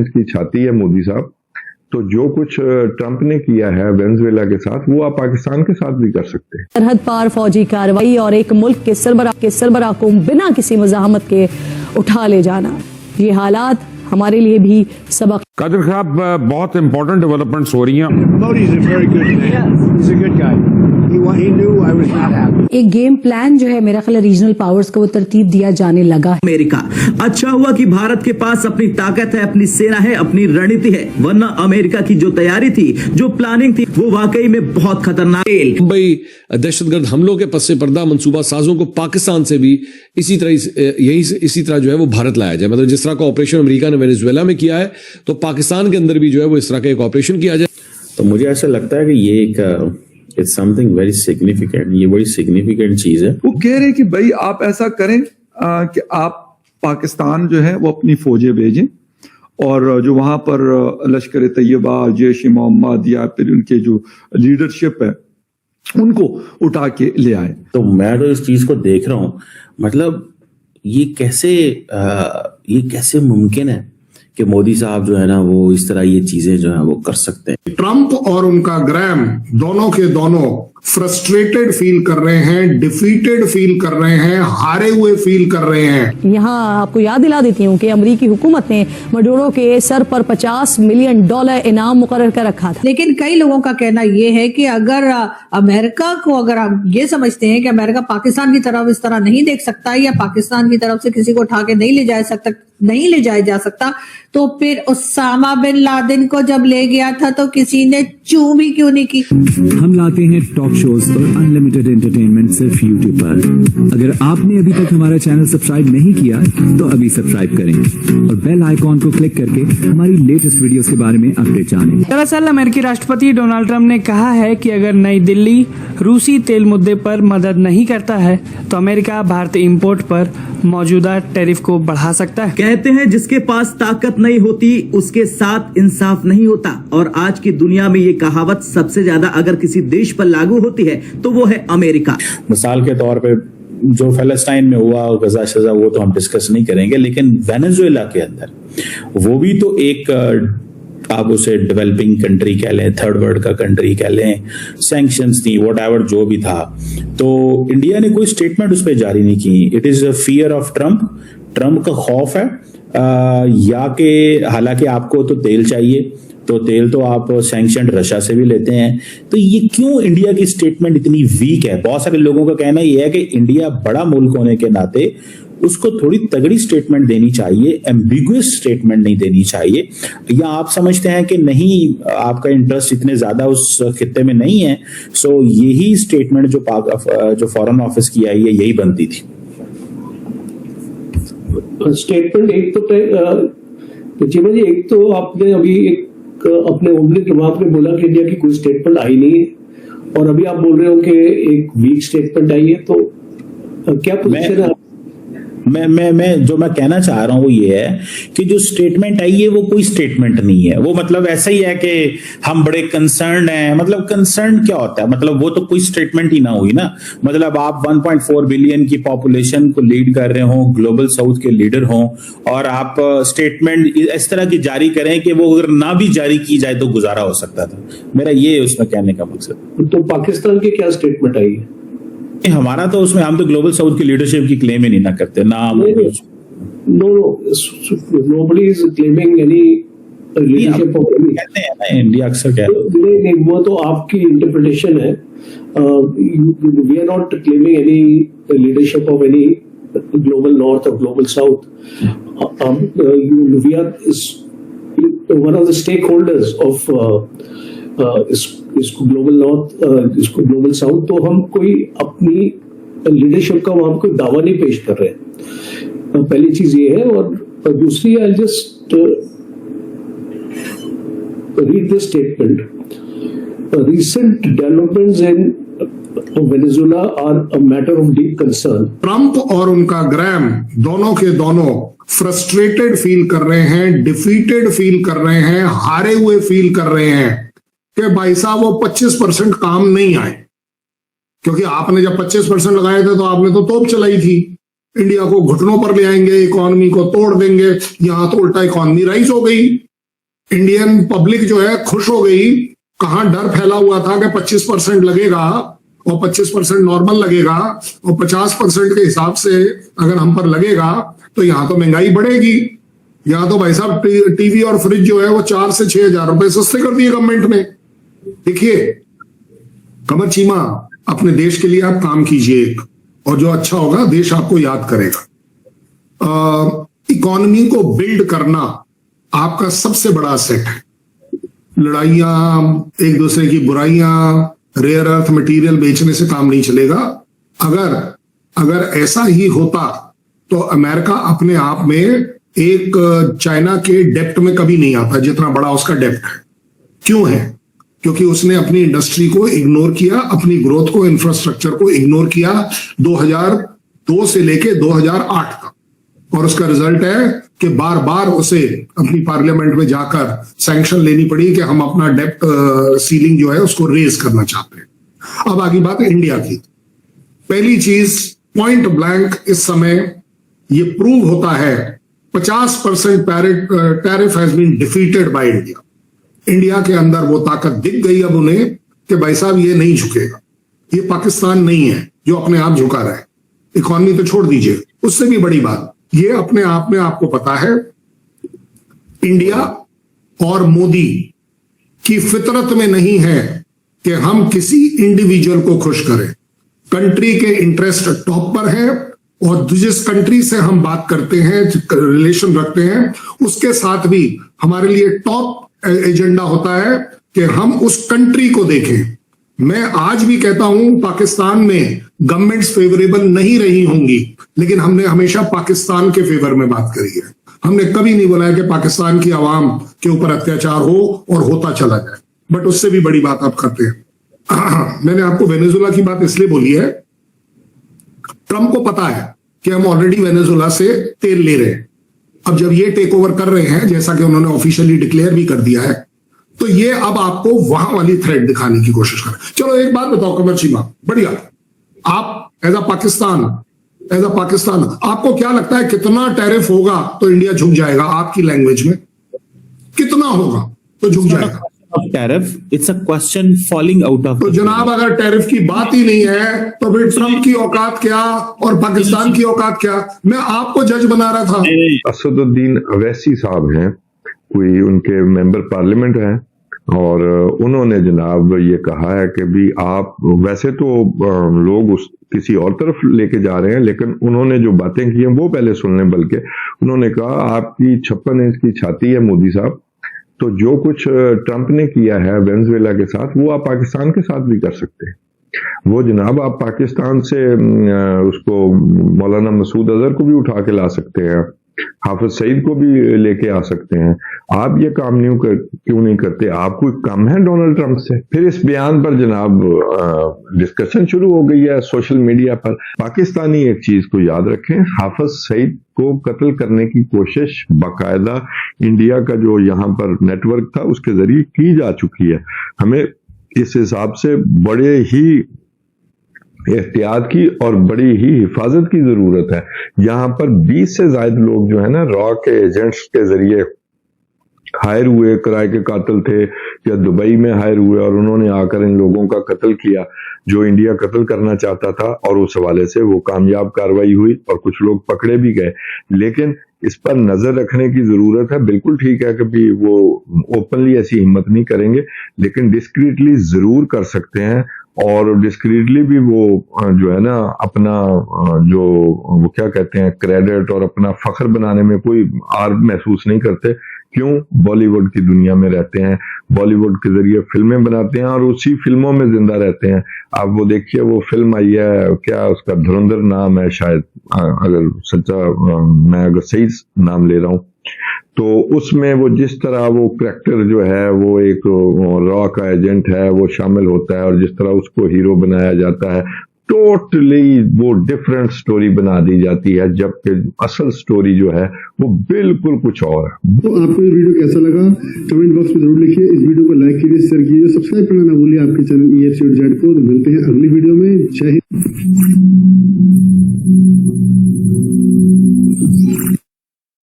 इसकी छाती है मोदी साहब, तो जो कुछ ट्रंप ने किया है वेनेजुएला के साथ वो आप पाकिस्तान के साथ भी कर सकते हैं। सरहद पार फौजी कार्रवाई और एक मुल्क के सरबराह को बिना किसी मज़ाहमत के उठा ले जाना, ये हालात हमारे लिए भी सबक। कादिर साहब, बहुत इंपॉर्टेंट डेवलपमेंट्स हो रही हैं। एक गेम प्लान जो है मेरा ख्याल रीजनल पावर्स को वो तरतीब दिया जाने लगा। अमेरिका, अच्छा हुआ कि भारत के पास अपनी ताकत है, अपनी सेना है, अपनी रणनीति है, वरना अमेरिका की जो तैयारी थी, जो प्लानिंग थी, वो वाकई में बहुत खतरनाक। भाई दहशतगर्द हमलों के पस्से पर्दा मंसूबा साजों को पाकिस्तान से भी इसी तरह जो है वो भारत लाया जाए। मतलब जिस तरह का ऑपरेशन अमेरिका ने वेनेजुएला में किया है, तो पाकिस्तान के अंदर भी जो है वो इस तरह का एक ऑपरेशन किया जाए। तो मुझे ऐसा लगता है कि ये एक इट्स समथिंग वेरी सिग्निफिकेंट, ये बड़ी सिग्निफिकेंट चीज है। वो कह रहे हैं कि भाई आप ऐसा करें कि आप पाकिस्तान जो है वो अपनी फौजें भेजें और जो वहां पर लश्कर तैयबा, जैश ए मोहम्मद या फिर उनके जो लीडरशिप है उनको उठा के ले आए। तो मैं तो इस चीज को देख रहा हूं, मतलब ये कैसे मुमकिन है कि मोदी साहब जो है ना वो इस तरह ये चीजें जो है वो कर सकते हैं। ट्रंप और उनका ग्रैम दोनों के दोनों फ्रस्ट्रेटेड फील कर रहे हैं, डिफीटेड फील कर रहे हैं, हारे हुए फील कर रहे हैं। यहाँ आपको याद दिला देती हूँ कि अमेरिकी हुकूमत ने मडूरो के सर पर $50 मिलियन इनाम मुकर्रर कर रखा था। लेकिन कई लोगों का कहना यह है कि अगर अमेरिका को, अगर आप ये समझते हैं कि अमेरिका पाकिस्तान की तरफ इस तरह नहीं देख सकता या पाकिस्तान की तरफ से किसी को उठा के नहीं ले जाया जा सकता, तो फिर उसामा बिन लादेन को जब ले गया था तो किसी ने चूं भी क्यों नहीं की। हम लाते हैं टॉप शोज और अनलिमिटेड एंटरटेनमेंट सिर्फ यूट्यूब पर। अगर आपने अभी तक हमारा चैनल सब्सक्राइब नहीं किया तो अभी सब्सक्राइब करें और बेल आइकॉन को क्लिक करके हमारी लेटेस्ट वीडियोस के बारे में अपडेट जानें। दरअसल अमेरिकी राष्ट्रपति डोनाल्ड ट्रंप ने कहा है कि अगर नई दिल्ली रूसी तेल मुद्दे पर मदद नहीं करता है तो अमेरिका भारतीय इंपोर्ट पर मौजूदा टैरिफ को बढ़ा सकता है। कहते हैं जिसके पास ताकत नहीं होती उसके साथ इंसाफ नहीं होता, और आज की दुनिया में ये कहावत सबसे ज्यादा अगर किसी देश पर लागू होती है तो वो है अमेरिका। मिसाल के तौर पे जो फलस्तीन में हुआ गजा शजा वो तो हम डिस्कस नहीं करेंगे, लेकिन वेनेजुएला के अंदर वो भी तो एक आप उसे डेवलपिंग कंट्री कह लें, थर्ड वर्ल्ड का कंट्री कह लें, सैंक्शंस थी, व्हाटएवर जो भी था, तो इंडिया ने कोई स्टेटमेंट उस पर जारी नहीं की। It is a fear of Trump का खौफ है, या कि हालांकि आपको तो तेल चाहिए, तो तेल तो आप सैंक्शन रशिया से भी लेते हैं, तो ये क्यों इंडिया की स्टेटमेंट इतनी वीक है? बहुत सारे लोगों का कहना यह है कि इंडिया बड़ा मुल्क होने के नाते उसको थोड़ी तगड़ी स्टेटमेंट देनी चाहिए, एम्बिगुअस स्टेटमेंट नहीं देनी चाहिए। या आप समझते हैं कि नहीं, आपका इंटरेस्ट इतने ज्यादा उस खित्ते में नहीं है, सो यही स्टेटमेंट जो फॉरेन ऑफिस की आई है यही बनती थी। स्टेटमेंट एक तो जी एक तो आपने अभी एक अपने ओपनिंग रिमार्क में बोला कि इंडिया की कोई स्टेटमेंट आई नहीं है, और अभी आप बोल रहे हो कि एक वीक स्टेटमेंट आई है, तो क्या पोजीशन है? मैं जो मैं कहना चाह रहा हूं वो ये है कि जो स्टेटमेंट आई है वो कोई स्टेटमेंट नहीं है, वो मतलब ऐसा ही है कि हम बड़े कंसर्न हैं। मतलब कंसर्न क्या होता है? मतलब वो तो कोई स्टेटमेंट ही ना हुई ना। मतलब आप 1.4 बिलियन की पॉपुलेशन को लीड कर रहे हो, ग्लोबल साउथ के लीडर हो, और आप स्टेटमेंट इस तरह की जारी करें कि वो अगर ना भी जारी की जाए तो गुजारा हो सकता था। मेरा ये उसमें कहने का मकसद। तो पाकिस्तान की क्या स्टेटमेंट आई है? हमारा तो उसमें, हम तो ग्लोबल साउथ की लीडरशिप की क्लेम ही नहीं ना करते ना। Nobody is claiming any leadership of any, कहते हैं ना, इंडिया अक्सर कहते हैं। नहीं, वो तो आपकी इंटरप्रिटेशन है। We are not claiming any leadership of any global north और global south. We are one of the stakeholders of इसको ग्लोबल नॉर्थ, इसको ग्लोबल साउथ। तो हम कोई अपनी लीडरशिप का वहां कोई दावा नहीं पेश कर रहे हैं, पहली चीज ये है। और दूसरी, I just read this statement. recent developments in Venezuela are a matter of deep concern. Trump और उनका ग्रैम दोनों के दोनों फ्रस्ट्रेटेड फील कर रहे हैं, डिफीटेड फील कर रहे हैं, हारे हुए फील कर रहे हैं कि भाई साहब वो 25% काम नहीं आए, क्योंकि आपने जब 25% लगाए थे तो आपने तो तोप चलाई थी इंडिया को घुटनों पर ले आएंगे, इकोनॉमी को तोड़ देंगे। यहां तो उल्टा इकोनॉमी राइज हो गई, इंडियन पब्लिक जो है खुश हो गई। कहां डर फैला हुआ था कि 25% लगेगा और 25% नॉर्मल लगेगा और 50% के हिसाब से अगर हम पर लगेगा तो यहां तो महंगाई बढ़ेगी। यहां तो भाई साहब टीवी और फ्रिज जो है वो 4 से 6 हजार रुपए सस्ते कर दिए गवर्नमेंट ने। देखिए कमर चीमा, अपने देश के लिए आप काम कीजिए और जो अच्छा होगा देश आपको याद करेगा। इकोनॉमी को बिल्ड करना आपका सबसे बड़ा असेट है। लड़ाइयां, एक दूसरे की बुराइयां, रेयर अर्थ मटेरियल बेचने से काम नहीं चलेगा। अगर ऐसा ही होता तो अमेरिका अपने आप में एक चाइना के डेप्ट में कभी नहीं आता जितना बड़ा उसका डेप्ट है। क्यों है? क्योंकि उसने अपनी इंडस्ट्री को इग्नोर किया, अपनी ग्रोथ को, इंफ्रास्ट्रक्चर को इग्नोर किया 2002 से लेके 2008 तक, और उसका रिजल्ट है कि बार बार उसे अपनी पार्लियामेंट में जाकर सैंक्शन लेनी पड़ी कि हम अपना डेप्ट सीलिंग जो है उसको रेज करना चाहते हैं। अब आगे बात है इंडिया की। पहली चीज, पॉइंट ब्लैंक इस समय ये प्रूव होता है 50% tariff has been defeated by India. India के अंदर वो ताकत दिख गई अब उन्हें कि भाई साहब ये नहीं झुकेगा, ये पाकिस्तान नहीं है जो अपने आप झुका रहा है। इकोनॉमी तो छोड़ दीजिए, उससे भी बड़ी बात, ये अपने आप में आपको पता है इंडिया और मोदी की फितरत में नहीं है कि हम किसी इंडिविजुअल को खुश करें। कंट्री के इंटरेस्ट टॉप पर है और जिस कंट्री से हम बात करते हैं, रिलेशन रखते हैं, उसके साथ भी हमारे लिए टॉप एजेंडा होता है कि हम उस कंट्री को देखें। मैं आज भी कहता हूं पाकिस्तान में गवर्नमेंट्स फेवरेबल नहीं रही होंगी, लेकिन हमने हमेशा पाकिस्तान के फेवर में बात करी है। हमने कभी नहीं बोला है कि पाकिस्तान की आवाम के ऊपर अत्याचार हो और होता चला जाए, बट उससे भी बड़ी बात आप करते हैं। मैंने आपको वेनेजुएला की बात इसलिए बोली है, ट्रंप को पता है कि हम ऑलरेडी वेनेजुएला से तेल ले रहे हैं। अब जब ये टेक ओवर कर रहे हैं, जैसा कि उन्होंने ऑफिशियली डिक्लेयर भी कर दिया है, तो ये अब आपको वहां वाली थ्रेट दिखाने की कोशिश कर। चलो एक बात बताओ कमर चीमा, बढ़िया, आप एज अ पाकिस्तान आपको क्या लगता है कितना टैरिफ होगा तो इंडिया झुक जाएगा? आपकी लैंग्वेज में कितना होगा तो झुक जाएगा? Tariff, it's a question falling out of. तो जनाब अगर टैरिफ की बात ही नहीं है तो फिर ट्रंप की औकात क्या और पाकिस्तान की औकात क्या? मैं आपको जज बना रहा था। असदुद्दीन अवैसी साहब हैं, कोई उनके मेंबर पार्लियामेंट हैं, और उन्होंने जनाब ये कहा है कि भी आप वैसे तो लोग उस किसी और तरफ लेके जा रहे हैं, लेकिन उन्होंने जो बातें की हैं वो पहले सुन लें। बल्कि उन्होंने कहा आपकी 56 इंच की छाती है मोदी साहब, तो जो कुछ ट्रंप ने किया है वेनेजुएला के साथ वो आप पाकिस्तान के साथ भी कर सकते हैं। वो जनाब आप पाकिस्तान से उसको मौलाना मसूद अजहर को भी उठा के ला सकते हैं, हाफिज सईद को भी लेके आ सकते हैं। आप ये काम क्यों नहीं करते? आपको कम है डोनाल्ड ट्रंप से? फिर इस बयान पर जनाब डिस्कशन शुरू हो गई है सोशल मीडिया पर। पाकिस्तानी एक चीज को याद रखें, हाफिज सईद को कत्ल करने की कोशिश बाकायदा इंडिया का जो यहाँ पर नेटवर्क था उसके जरिए की जा चुकी है। हमें इस हिसाब से बड़े ही एहतियात की और बड़ी ही हिफाजत की जरूरत है। यहाँ पर 20 से ज्यादा लोग जो है ना रॉ के एजेंट्स के जरिए हायर हुए, किराए के कातिल थे या दुबई में हायर हुए और उन्होंने आकर इन लोगों का कत्ल किया जो इंडिया कत्ल करना चाहता था, और उस हवाले से वो कामयाब कार्रवाई हुई और कुछ लोग पकड़े भी गए। लेकिन इस पर नजर रखने की जरूरत है। बिल्कुल ठीक है कि भी वो ओपनली ऐसी हिम्मत नहीं करेंगे, लेकिन डिस्क्रीटली जरूर कर सकते हैं। और डिस्क्रीटली भी वो जो है ना अपना जो वो क्या कहते हैं क्रेडिट और अपना फख्र बनाने में कोई आर महसूस नहीं करते। क्यों? बॉलीवुड की दुनिया में रहते हैं, बॉलीवुड के जरिए फिल्में बनाते हैं और उसी फिल्मों में जिंदा रहते हैं। आप वो देखिए, वो फिल्म आई है, क्या उसका, धुरंधर नाम है शायद, अगर सच्चा मैं अगर सही नाम ले रहा हूं, तो उसमें वो जिस तरह वो करैक्टर जो है वो एक रॉ का एजेंट है वो शामिल होता है और जिस तरह उसको हीरो बनाया जाता है, टोटली वो डिफरेंट स्टोरी बना दी जाती है, जबकि असल स्टोरी जो है वो बिल्कुल कुछ और है। तो आपको ये वीडियो कैसा लगा कमेंट बॉक्स में जरूर लिखिए। इस वीडियो को लाइक कीजिए, शेयर कीजिए, सब्सक्राइब करना ना भूलिए आपके चैनल EFCZ को। मिलते हैं अगली वीडियो में। जय हिंद।